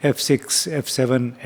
F6, F7,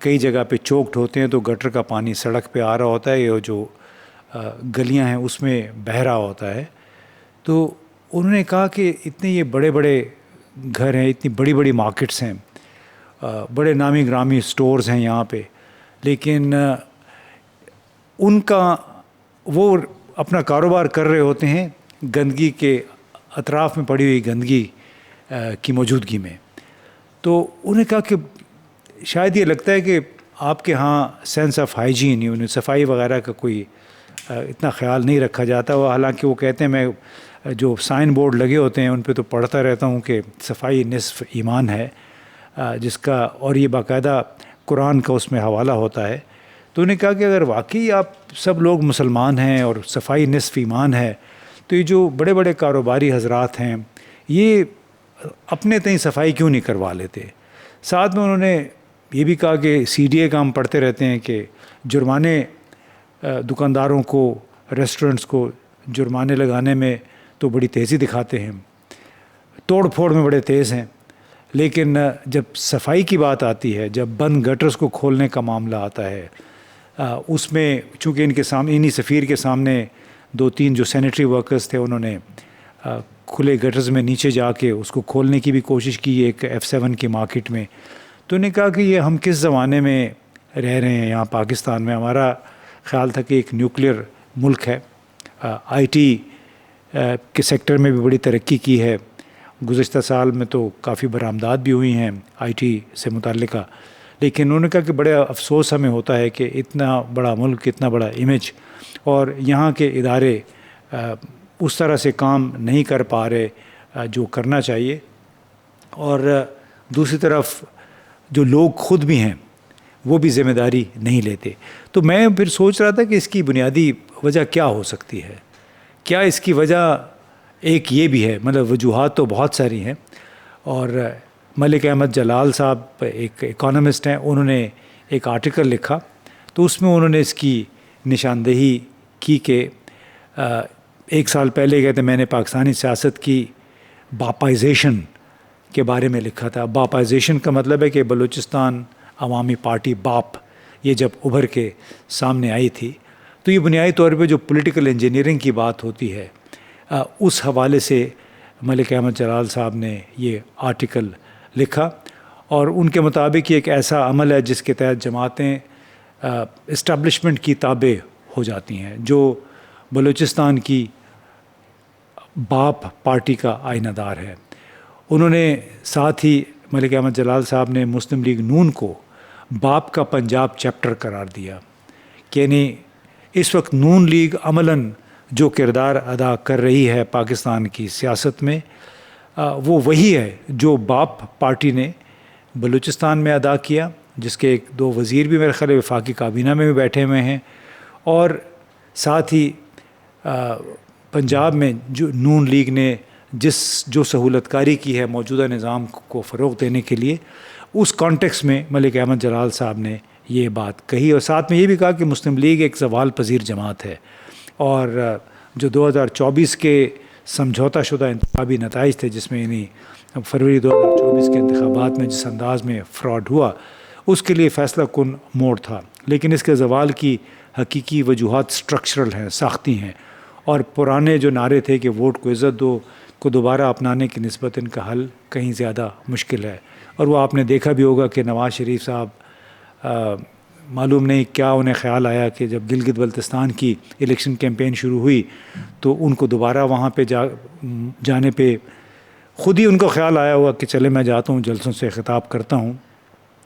کئی جگہ پہ چوکڈ ہوتے ہیں تو گٹر کا پانی سڑک پہ آ رہا ہوتا ہے، اور جو گلیاں ہیں اس میں بہہ رہا ہوتا ہے. تو انہوں نے کہا کہ اتنے یہ بڑے بڑے گھر ہیں، اتنی بڑی بڑی مارکیٹس ہیں، بڑے نامی گرامی سٹورز ہیں یہاں پہ، لیکن ان کا وہ اپنا کاروبار کر رہے ہوتے ہیں گندگی کے اطراف میں پڑی ہوئی گندگی کی موجودگی میں. تو انہوں نے کہا کہ شاید یہ لگتا ہے کہ آپ کے ہاں سینس آف ہائیجین، یعنی صفائی وغیرہ کا کوئی اتنا خیال نہیں رکھا جاتا. وہ حالانکہ وہ کہتے ہیں میں جو سائن بورڈ لگے ہوتے ہیں ان پہ تو پڑھتا رہتا ہوں کہ صفائی نصف ایمان ہے، جس کا اور یہ باقاعدہ قرآن کا اس میں حوالہ ہوتا ہے. تو انہوں نے کہا کہ اگر واقعی آپ سب لوگ مسلمان ہیں اور صفائی نصف ایمان ہے، تو یہ جو بڑے بڑے کاروباری حضرات ہیں یہ اپنے تئیں صفائی کیوں نہیں کروا لیتے. ساتھ میں انہوں نے یہ بھی کہا کہ CDA کا ہم پڑھتے رہتے ہیں کہ جرمانے دکانداروں کو، ریسٹورنٹس کو جرمانے لگانے میں تو بڑی تیزی دکھاتے ہیں، توڑ پھوڑ میں بڑے تیز ہیں، لیکن جب صفائی کی بات آتی ہے، جب بند گٹرز کو کھولنے کا معاملہ آتا ہے، اس میں چونکہ ان کے سامنے، انہی سفیر کے سامنے 2-3 جو سینیٹری ورکرز تھے انہوں نے کھلے گٹرز میں نیچے جا کے اس کو کھولنے کی بھی کوشش کی ایک F7 کی مارکیٹ میں. تو انہوں نے کہا کہ یہ ہم کس زمانے میں رہ رہے ہیں یہاں پاکستان میں. ہمارا خیال تھا کہ ایک نیوکلیر ملک ہے، IT کے سیکٹر میں بھی بڑی ترقی کی ہے، گزشتہ سال میں تو کافی برآمدات بھی ہوئی ہیں IT سے متعلقہ. لیکن انہوں نے کہا کہ بڑے افسوس ہمیں ہوتا ہے کہ اتنا بڑا ملک، اتنا بڑا امیج، اور یہاں کے ادارے اس طرح سے کام نہیں کر پا رہے جو کرنا چاہیے. اور دوسری طرف جو لوگ خود بھی ہیں وہ بھی ذمہ داری نہیں لیتے. تو میں پھر سوچ رہا تھا کہ اس کی بنیادی وجہ کیا ہو سکتی ہے. کیا اس کی وجہ ایک یہ بھی ہے، مطلب وجوہات تو بہت ساری ہیں، اور ملک احمد جلال صاحب ایک اکانومسٹ ہیں، انہوں نے ایک آرٹیکل لکھا تو اس میں انہوں نے اس کی نشاندہی کی کہ 1 سال پہلے کہتے میں نے پاکستانی سیاست کی باپائزیشن کے بارے میں لکھا تھا. باپائزیشن کا مطلب ہے کہ بلوچستان عوامی پارٹی باپ یہ جب ابھر کے سامنے آئی تھی تو یہ بنیادی طور پہ جو پولیٹیکل انجینئرنگ کی بات ہوتی ہے اس حوالے سے ملک احمد جلال صاحب نے یہ آرٹیکل لکھا. اور ان کے مطابق یہ ایک ایسا عمل ہے جس کے تحت جماعتیں اسٹیبلشمنٹ کی تابع ہو جاتی ہیں، جو بلوچستان کی باپ پارٹی کا آئینہ دار ہے. انہوں نے ساتھ ہی ملک احمد جلال صاحب نے مسلم لیگ نون کو باپ کا پنجاب چیپٹر قرار دیا، کہ یعنی اس وقت نون لیگ عملاً جو کردار ادا کر رہی ہے پاکستان کی سیاست میں وہ وہی ہے جو باپ پارٹی نے بلوچستان میں ادا کیا، جس کے 1-2 وزیر بھی میرے خیال وفاقی کابینہ میں بھی بیٹھے ہوئے ہیں، اور ساتھ ہی پنجاب میں جو نون لیگ نے جو سہولت کاری کی ہے موجودہ نظام کو فروغ دینے کے لیے، اس کانٹیکس میں ملک احمد جلال صاحب نے یہ بات کہی. اور ساتھ میں یہ بھی کہا کہ مسلم لیگ ایک زوال پذیر جماعت ہے، اور جو 2024 کے سمجھوتہ شدہ انتخابی نتائج تھے، جس میں یعنی فروری 2024 کے انتخابات میں جس انداز میں فراڈ ہوا، اس کے لیے فیصلہ کن موڑ تھا. لیکن اس کے زوال کی حقیقی وجوہات سٹرکچرل ہیں، ساختی ہیں، اور پرانے جو نعرے تھے کہ ووٹ کو عزت دو کو دوبارہ اپنانے کی نسبت ان کا حل کہیں زیادہ مشکل ہے. اور وہ آپ نے دیکھا بھی ہوگا کہ نواز شریف صاحب معلوم نہیں کیا انہیں خیال آیا کہ جب گلگت بلتستان کی الیکشن کیمپین شروع ہوئی تو ان کو دوبارہ وہاں پہ جانے پہ خود ہی ان کو خیال آیا ہوا کہ چلے میں جاتا ہوں، جلسوں سے خطاب کرتا ہوں.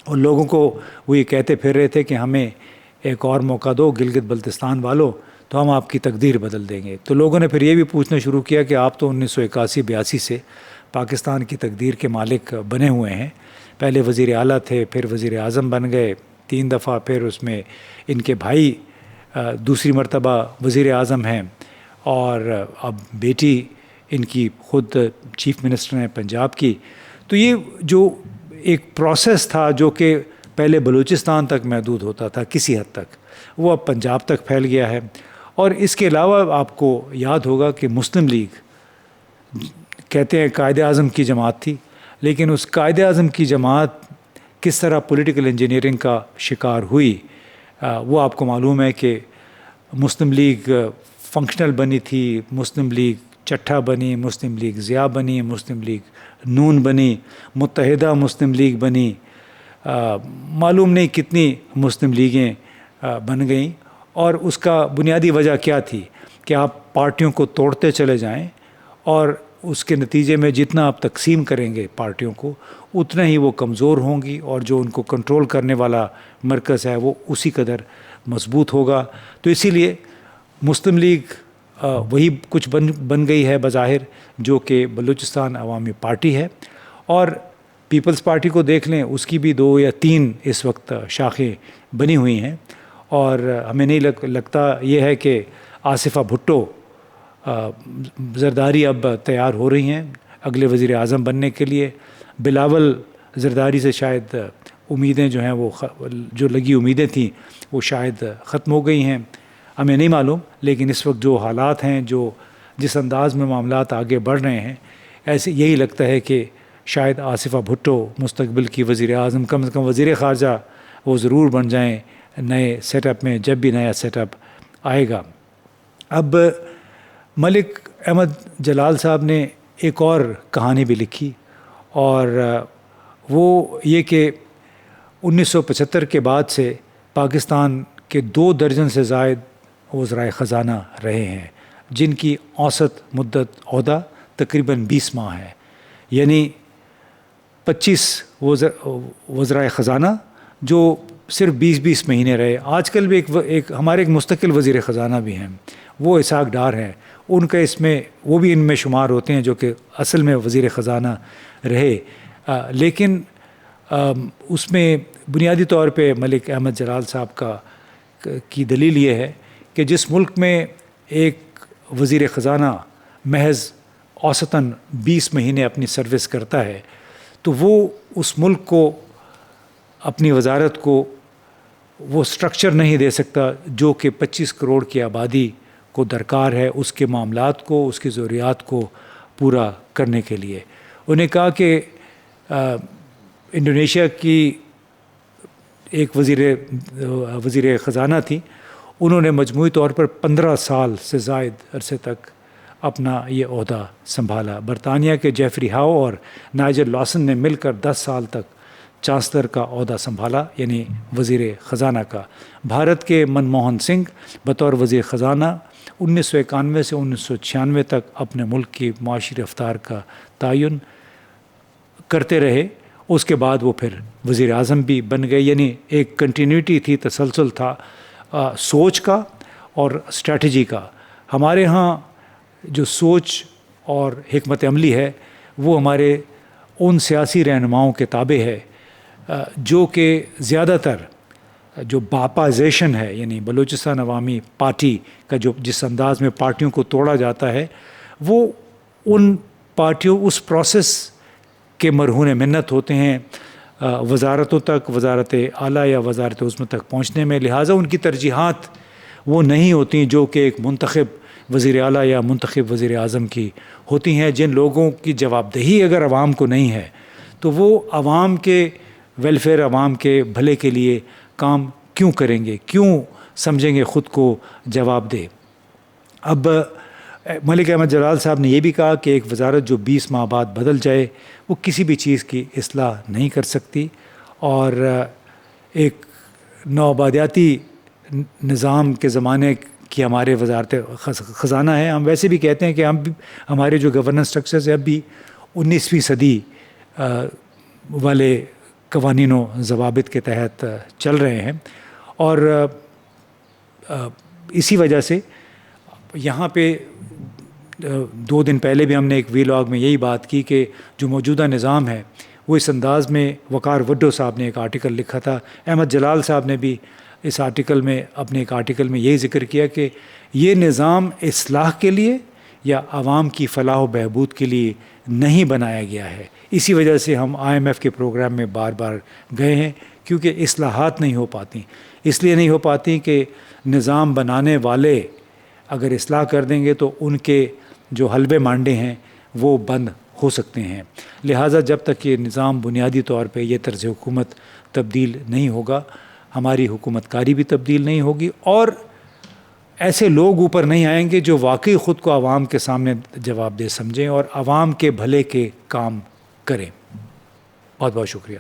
اور لوگوں کو وہ یہ کہتے پھر رہے تھے کہ ہمیں ایک اور موقع دو گلگت بلتستان والوں، تو ہم آپ کی تقدیر بدل دیں گے. تو لوگوں نے پھر یہ بھی پوچھنا شروع کیا کہ آپ تو 1981-82 سے پاکستان کی تقدیر کے مالک بنے ہوئے ہیں، پہلے وزیر اعلیٰ تھے، پھر وزیر اعظم بن گئے 3 دفعہ، پھر اس میں ان کے بھائی دوسری مرتبہ وزیر اعظم ہیں، اور اب بیٹی ان کی خود چیف منسٹر ہیں پنجاب کی. تو یہ جو ایک پروسیس تھا جو کہ پہلے بلوچستان تک محدود ہوتا تھا کسی حد تک، وہ اب پنجاب تک پھیل گیا ہے. اور اس کے علاوہ آپ کو یاد ہوگا کہ مسلم لیگ کہتے ہیں قائد اعظم کی جماعت تھی، لیکن اس قائد اعظم کی جماعت کس طرح پولیٹیکل انجینئرنگ کا شکار ہوئی، وہ آپ کو معلوم ہے کہ مسلم لیگ فنکشنل بنی تھی، مسلم لیگ چٹھا بنی، مسلم لیگ ضیاء بنی، مسلم لیگ نون بنی، متحدہ مسلم لیگ بنی، معلوم نہیں کتنی مسلم لیگیں بن گئیں. اور اس کا بنیادی وجہ کیا تھی کہ آپ پارٹیوں کو توڑتے چلے جائیں اور اس کے نتیجے میں جتنا آپ تقسیم کریں گے پارٹیوں کو اتنا ہی وہ کمزور ہوں گی، اور جو ان کو کنٹرول کرنے والا مرکز ہے وہ اسی قدر مضبوط ہوگا. تو اسی لیے مسلم لیگ وہی کچھ بن گئی ہے بظاہر، جو کہ بلوچستان عوامی پارٹی ہے. اور پیپلز پارٹی کو دیکھ لیں، اس کی بھی 2 یا 3 اس وقت شاخیں بنی ہوئی ہیں. اور ہمیں نہیں لگتا یہ ہے کہ آصفہ بھٹو زرداری اب تیار ہو رہی ہیں اگلے وزیر اعظم بننے کے لیے. بلاول زرداری سے شاید امیدیں جو ہیں وہ جو لگی امیدیں تھیں وہ شاید ختم ہو گئی ہیں، ہمیں نہیں معلوم. لیکن اس وقت جو حالات ہیں، جس انداز میں معاملات آگے بڑھ رہے ہیں، ایسے یہی لگتا ہے کہ شاید آصفہ بھٹو مستقبل کی وزیر اعظم، کم از کم وزیر خارجہ وہ ضرور بن جائیں نئے سیٹ اپ میں، جب بھی نیا سیٹ اپ آئے گا. اب ملک احمد جلال صاحب نے ایک اور کہانی بھی لکھی، اور وہ یہ کہ 1975 کے بعد سے پاکستان کے 2 درجن سے زائد وزرائے خزانہ رہے ہیں، جن کی اوسط مدت عہدہ تقریباً 20 ماہ ہے. یعنی 25 وزرائے خزانہ جو صرف 20 مہینے رہے. آج کل بھی ہمارے ایک مستقل وزیر خزانہ بھی ہیں، وہ اسحاق ڈار ہیں، ان کا اس میں وہ بھی ان میں شمار ہوتے ہیں جو کہ اصل میں وزیر خزانہ رہے. لیکن اس میں بنیادی طور پہ ملک احمد جلال صاحب کی دلیل یہ ہے کہ جس ملک میں ایک وزیر خزانہ محض اوسطاً 20 مہینے اپنی سروس کرتا ہے، تو وہ اس ملک کو، اپنی وزارت کو وہ سٹرکچر نہیں دے سکتا جو کہ 25 کروڑ کی آبادی کو درکار ہے اس کے معاملات کو، اس کی ضروریات کو پورا کرنے کے لیے. انہیں کہا کہ انڈونیشیا کی ایک وزیر خزانہ تھی، انہوں نے مجموعی طور پر 15 سال سے زائد عرصے تک اپنا یہ عہدہ سنبھالا. برطانیہ کے جیفری ہاؤ اور نائجل لاسن نے مل کر 10 سال تک چانسلر کا عہدہ سنبھالا، یعنی وزیر خزانہ کا. بھارت کے منموہن سنگھ بطور وزیر خزانہ 1991 سے 1996 تک اپنے ملک کی معاشی رفتار کا تعین کرتے رہے. اس کے بعد وہ پھر وزیر اعظم بھی بن گئے. یعنی ایک کنٹینیوٹی تھی، تسلسل تھا سوچ کا اور اسٹریٹجی کا. ہمارے ہاں جو سوچ اور حکمت عملی ہے وہ ہمارے ان سیاسی رہنماؤں کے تابع ہے جو کہ زیادہ تر جو باپازیشن ہے، یعنی بلوچستان عوامی پارٹی کا جو جس انداز میں پارٹیوں کو توڑا جاتا ہے، وہ ان پارٹیوں اس پروسیس کے مرہون منت ہوتے ہیں وزارتوں تک، وزارت اعلیٰ یا وزارت عظمیٰ تک پہنچنے میں. لہٰذا ان کی ترجیحات وہ نہیں ہوتی جو کہ ایک منتخب وزیر اعلیٰ یا منتخب وزیر اعظم کی ہوتی ہیں. جن لوگوں کی جواب دہی اگر عوام کو نہیں ہے تو وہ عوام کے ویلفیئر، عوام کے بھلے کے لیے کام کیوں کریں گے، کیوں سمجھیں گے خود کو جواب دہ. اب ملک احمد جلال صاحب نے یہ بھی کہا کہ ایک وزارت جو 20 ماہ بعد بدل جائے وہ کسی بھی چیز کی اصلاح نہیں کر سکتی. اور ایک نوآبادیاتی نظام کے زمانے کی ہمارے وزارت خزانہ ہے. ہم ویسے بھی کہتے ہیں کہ ہمارے جو گورننس اسٹرکچرز ہیں اب بھی 19ویں صدی والے قوانین و ضوابط کے تحت چل رہے ہیں. اور اسی وجہ سے یہاں پہ 2 دن پہلے بھی ہم نے ایک ویلاگ میں یہی بات کی کہ جو موجودہ نظام ہے وہ اس انداز میں، وقار وڈو صاحب نے ایک آرٹیکل لکھا تھا، احمد جلال صاحب نے بھی اس آرٹیکل میں، اپنے ایک آرٹیکل میں یہی ذکر کیا کہ یہ نظام اصلاح کے لیے یا عوام کی فلاح و بہبود کے لیے نہیں بنایا گیا ہے. اسی وجہ سے ہم IMF کے پروگرام میں بار بار گئے ہیں، کیونکہ اصلاحات نہیں ہو پاتی. اس لیے نہیں ہو پاتی کہ نظام بنانے والے اگر اصلاح کر دیں گے تو ان کے جو حلبے مانڈے ہیں وہ بند ہو سکتے ہیں. لہٰذا جب تک یہ نظام بنیادی طور پہ یہ طرز حکومت تبدیل نہیں ہوگا، ہماری حکومت کاری بھی تبدیل نہیں ہوگی، اور ایسے لوگ اوپر نہیں آئیں گے جو واقعی خود کو عوام کے سامنے جواب دہ سمجھیں اور عوام کے بھلے کے کام کریں. بہت بہت شکریہ.